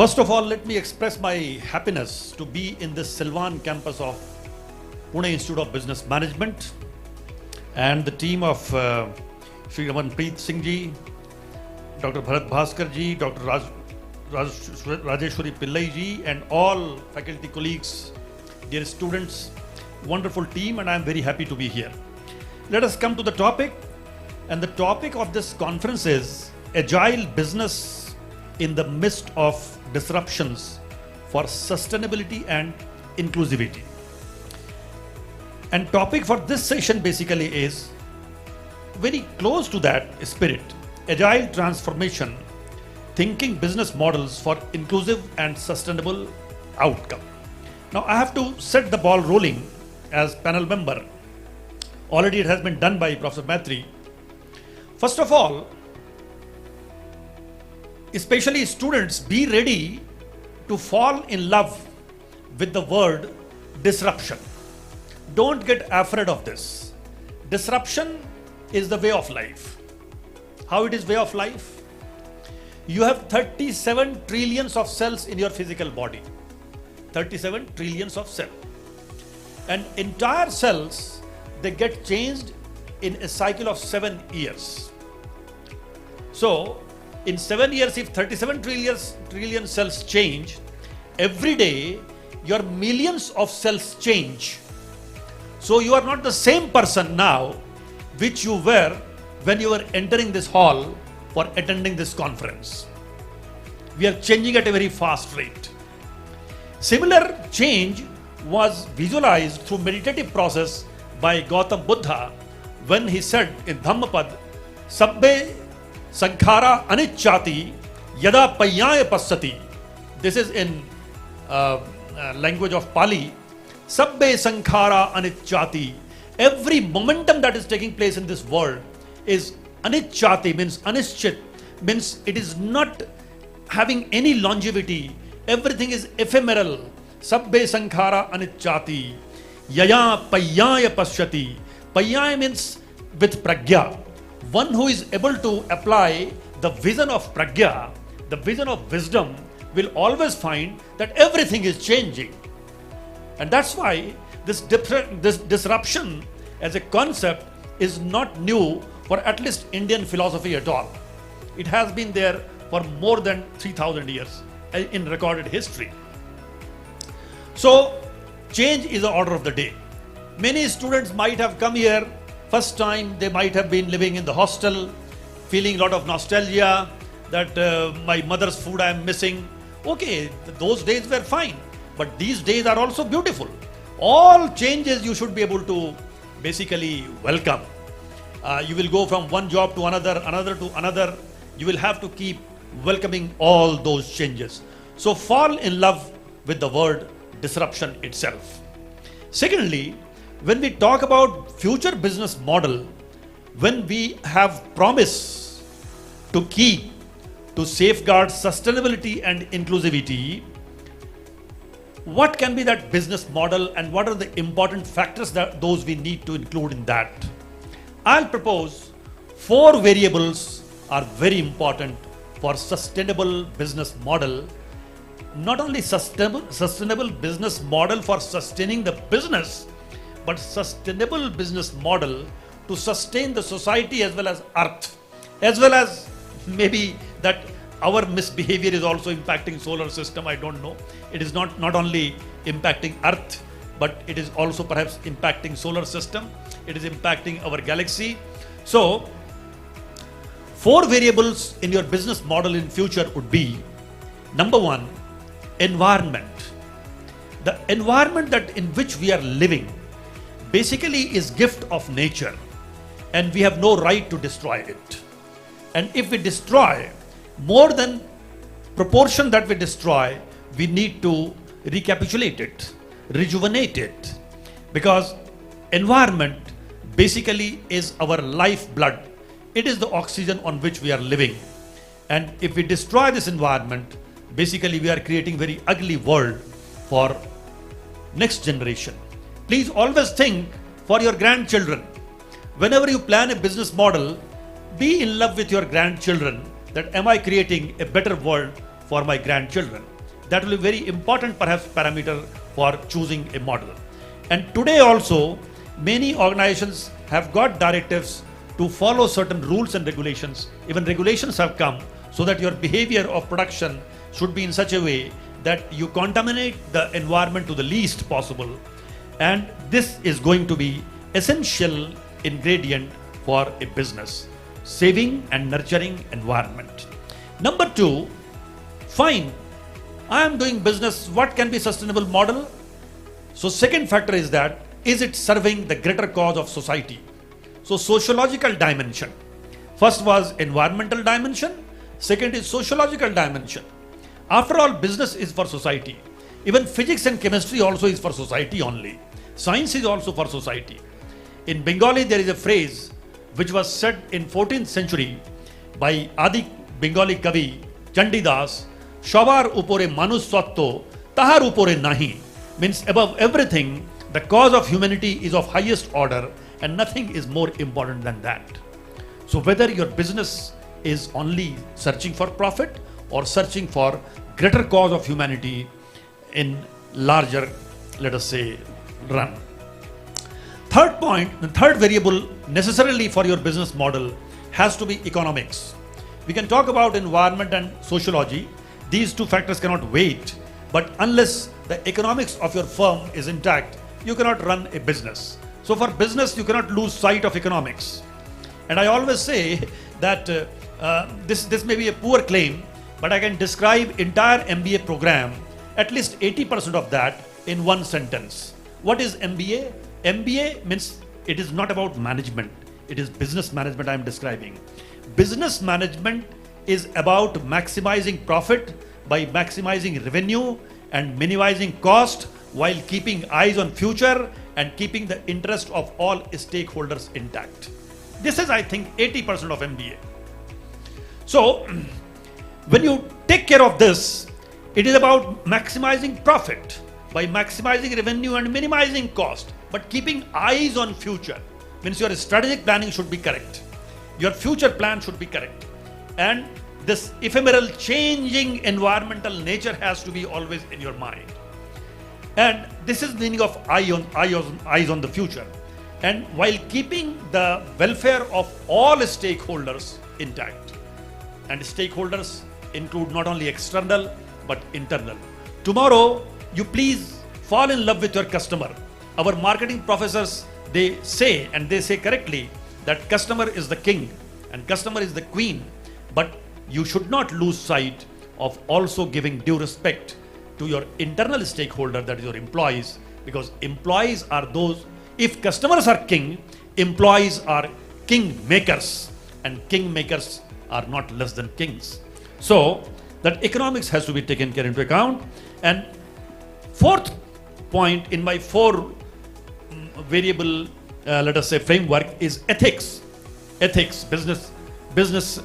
First of all, let me express my happiness to be in this Silvan campus of Pune Institute of Business Management and the team of Shri Ramanpreet Singh ji, Dr. Bharat Bhaskar ji, Dr. Rajeshwari Pillai ji, and all faculty colleagues, dear students, wonderful team, and I am very happy to be here. Let us come to the topic, and the topic of this conference is Agile Business in the Midst of Disruptions for Sustainability and Inclusivity. And topic for this session basically is very close to that spirit, Agile Transformation, Thinking Business Models for Inclusive and Sustainable Outcome. Now I have to set the ball rolling as panel member. Already it has been done by Professor Maitri. First of all, especially students, be ready to fall in love with the word disruption. Don't get afraid of this. Disruption is the way of life. How it is way of life? You have 37 trillions of cells in your physical body. 37 trillions of cells. And entire cells, they get changed in a cycle of 7 years. So, in 7 years, if 37 trillion cells change, every day your millions of cells change. So you are not the same person now which you were when you were entering this hall for attending this conference. We are changing at a very fast rate. Similar change was visualized through meditative process by Gautam Buddha when he said in Dhammapad, Sabbe Sankhara Anicchati Yada Payyaya Passati. This is in language of Pali. Sabbe Sankhara Anicchati. Every momentum that is taking place in this world is Anicchati, means Anischit, means it is not having any longevity. Everything is ephemeral. Sabbe Sankhara Anicchati Yaya Payyaya Pashyati. Payyaya means with pragya. One who is able to apply the vision of pragya, the vision of wisdom, will always find that everything is changing. And that's why this disruption as a concept is not new for at least Indian philosophy at all. It has been there for more than 3,000 years in recorded history. So, change is the order of the day. Many students might have come here first time, they might have been living in the hostel, feeling a lot of nostalgia that my mother's food I am missing. Okay, those days were fine, but these days are also beautiful. All changes you should be able to basically welcome. You will go from one job to another, another to another. You will have to keep welcoming all those changes. So fall in love with the word disruption itself. Secondly, when we talk about future business model, when we have promise to keep, to safeguard sustainability and inclusivity, what can be that business model and what are the important factors that those we need to include in that? I'll propose 4 variables are very important for sustainable business model. Not only sustainable business model for sustaining the business, but sustainable business model to sustain the society as well as earth, as well as maybe that our misbehavior is also impacting solar system, I don't know. It is not only impacting earth, but it is also perhaps impacting solar system. It is impacting our galaxy. So, 4 variables in your business model in future would be, number 1, environment. The environment that in which we are living basically is gift of nature, and we have no right to destroy it. And if we destroy more than proportion that we destroy, we need to recapitulate it, rejuvenate it, because environment basically is our lifeblood. It is the oxygen on which we are living. And if we destroy this environment, basically we are creating very ugly world for next generation. Please always think for your grandchildren. Whenever you plan a business model, be in love with your grandchildren, that am I creating a better world for my grandchildren? That will be very important perhaps parameter for choosing a model. And today also, many organizations have got directives to follow certain rules and regulations. Even regulations have come so that your behavior of production should be in such a way that you contaminate the environment to the least possible. And this is going to be essential ingredient for a business, saving and nurturing environment. Number two, fine, I am doing business, what can be sustainable model? So second factor is that, is it serving the greater cause of society? So sociological dimension. First was environmental dimension, second is sociological dimension. After all, business is for society. Even physics and chemistry also is for society only. Science is also for society. In Bengali there is a phrase which was said in 14th century by Adi Bengali Kavi Chandidas, Shabar upore manush satto, tahar upore nahi. Means above everything, the cause of humanity is of highest order and nothing is more important than that. So whether your business is only searching for profit or searching for greater cause of humanity in larger, let us say, run. Third point, the third variable necessarily for your business model has to be economics. We can talk about environment and sociology. These two factors cannot wait, but unless the economics of your firm is intact, you cannot run a business. So for business, you cannot lose sight of economics. And I always say that this may be a poor claim, but I can describe entire MBA program, at least 80% of that in one sentence. What is MBA? MBA means it is not about management. It is business management I am describing. Business management is about maximizing profit by maximizing revenue and minimizing cost while keeping eyes on future and keeping the interest of all stakeholders intact. This is, I think, 80% of MBA. So, when you take care of this, it is about maximizing profit by maximizing revenue and minimizing cost, but keeping eyes on future. Means your strategic planning should be correct. Your future plan should be correct. And this ephemeral changing environmental nature has to be always in your mind. And this is the meaning of eyes on the future. And while keeping the welfare of all stakeholders intact. And stakeholders include not only external but internal. Tomorrow, you please fall in love with your customer. Our marketing professors, they say, and they say correctly, that customer is the king and customer is the queen. But you should not lose sight of also giving due respect to your internal stakeholder, that is your employees, because employees are those, if customers are king, employees are king makers, and king makers are not less than kings. So that economics has to be taken care into account. And fourth point in my four variable, let us say, framework is ethics. Ethics, business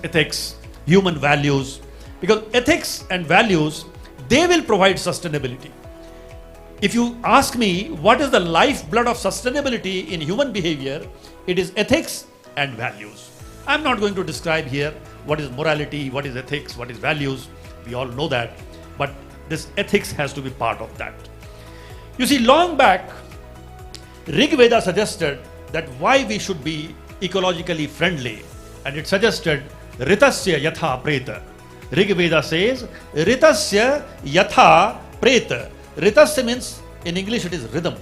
ethics, human values, because ethics and values, they will provide sustainability. If you ask me what is the lifeblood of sustainability in human behavior, it is ethics and values. I'm not going to describe here what is morality, what is ethics, what is values. We all know that, but this ethics has to be part of that. You see, long back, Rig Veda suggested that why we should be ecologically friendly, and it suggested Ritasya Yatha Preta. Rig Veda says Ritasya Yatha Preta. Ritasya means, in English it is rhythm.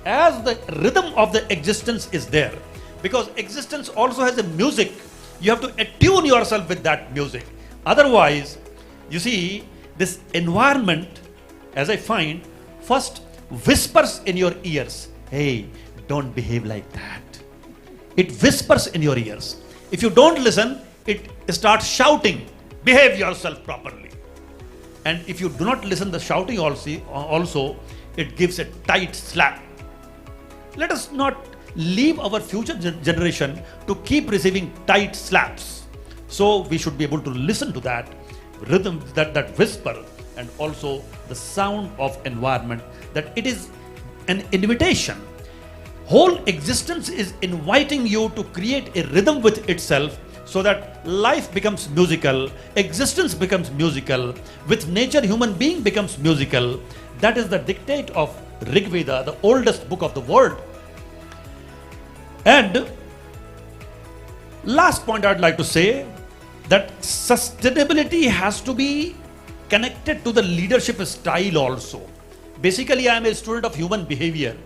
As the rhythm of the existence is there, because existence also has a music, you have to attune yourself with that music. Otherwise, you see, this environment, as I find, first whispers in your ears, hey, don't behave like that. It whispers in your ears. If you don't listen, it starts shouting, behave yourself properly. And if you do not listen, the shouting also it gives a tight slap. Let us not leave our future generation to keep receiving tight slaps. So we should be able to listen to that rhythm, that whisper, and also the sound of environment, that it is an invitation. Whole existence is inviting you to create a rhythm with itself so that life becomes musical, existence becomes musical, with nature human being becomes musical. That is the dictate of Rig Veda, the oldest book of the world. And last point I'd like to say, that sustainability has to be connected to the leadership style also. Basically, I am a student of human behavior,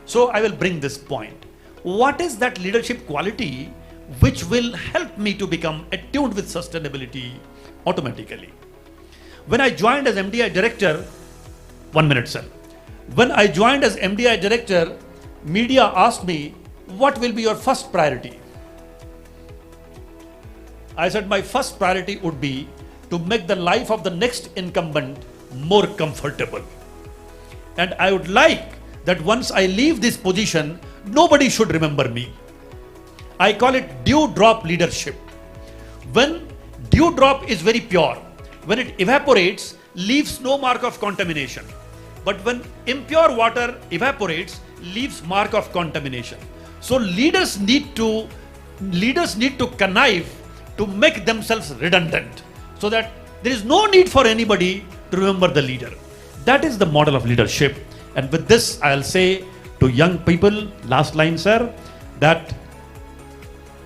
so I will bring this point. What is that leadership quality which will help me to become attuned with sustainability automatically? When I joined as MDI director, 1 minute sir. When I joined as MDI director, media asked me, what will be your first priority? I said my first priority would be to make the life of the next incumbent more comfortable. And I would like that once I leave this position, nobody should remember me. I call it dew drop leadership. When dew drop is very pure, when it evaporates, leaves no mark of contamination. But when impure water evaporates, leaves mark of contamination. So leaders need to connive to make themselves redundant, so that there is no need for anybody to remember the leader. That is the model of leadership. And with this, I'll say to young people, last line sir, that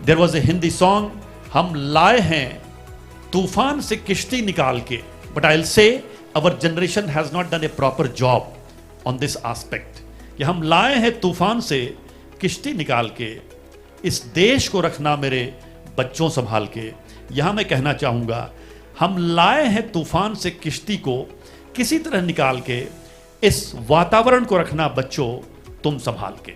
there was a Hindi song, हम लाए हैं तूफान से किश्ती निकाल के. But I'll say our generation has not done a proper job on this aspect. कि हम लाए हैं तूफान से किश्ती निकाल के, इस देश को रखना मेरे बच्चों संभाल के. यहां मैं कहना चाहूंगा, हम लाए हैं तूफान से किश्ती को किसी तरह निकाल के, इस वातावरण को रखना बच्चों तुम संभाल के.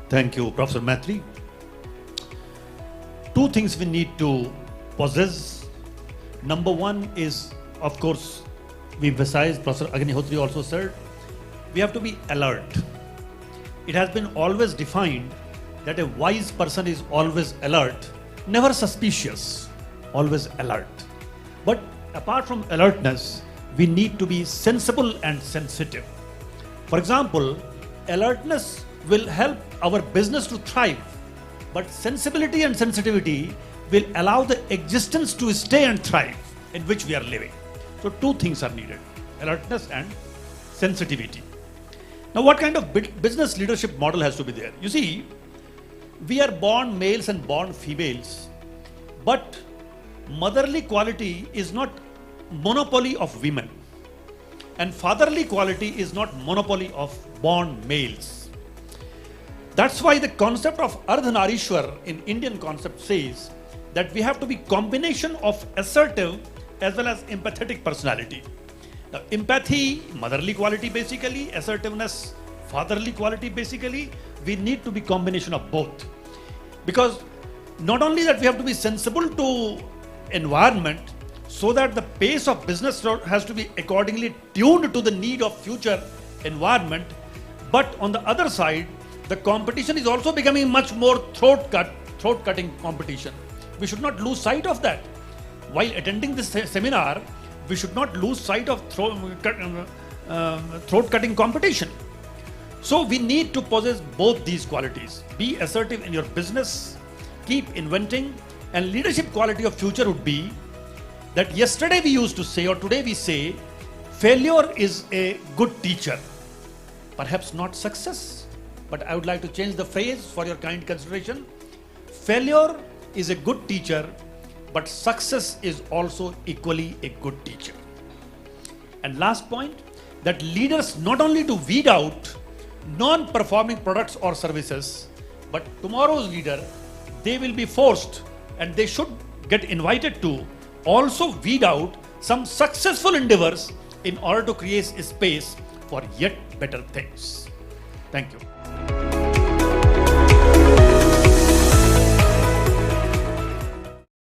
Thank you, Professor Maitri. Two things we need to possess. Number one is, of course, we emphasize, Professor Agnihotri also said, we have to be alert. It has been always defined that a wise person is always alert, never suspicious, always alert. But apart from alertness, we need to be sensible and sensitive. For example, alertness will help our business to thrive, but sensibility and sensitivity will allow the existence to stay and thrive in which we are living. So two things are needed, alertness and sensitivity. Now what kind of business leadership model has to be there? You see, we are born males and born females, but motherly quality is not monopoly of women, and fatherly quality is not monopoly of born males. That's why the concept of Ardhanarishwar in Indian concept says that we have to be combination of assertive as well as empathetic personality. Now, empathy, motherly quality basically, assertiveness, fatherly quality basically, we need to be combination of both. Because not only that we have to be sensible to environment, so that the pace of business has to be accordingly tuned to the need of future environment, but on the other side, the competition is also becoming much more throat-cutting competition. We should not lose sight of that. While attending this seminar, we should not lose sight of throat-cutting competition. So we need to possess both these qualities. Be assertive in your business, keep inventing, and leadership quality of future would be that yesterday we used to say, or today we say, failure is a good teacher. Perhaps not success, but I would like to change the phrase for your kind consideration. Failure is a good teacher, but success is also equally a good teacher. And last point, that leaders not only to weed out non-performing products or services, but tomorrow's leader, they will be forced and they should get invited to also weed out some successful endeavors in order to create a space for yet better things. Thank you.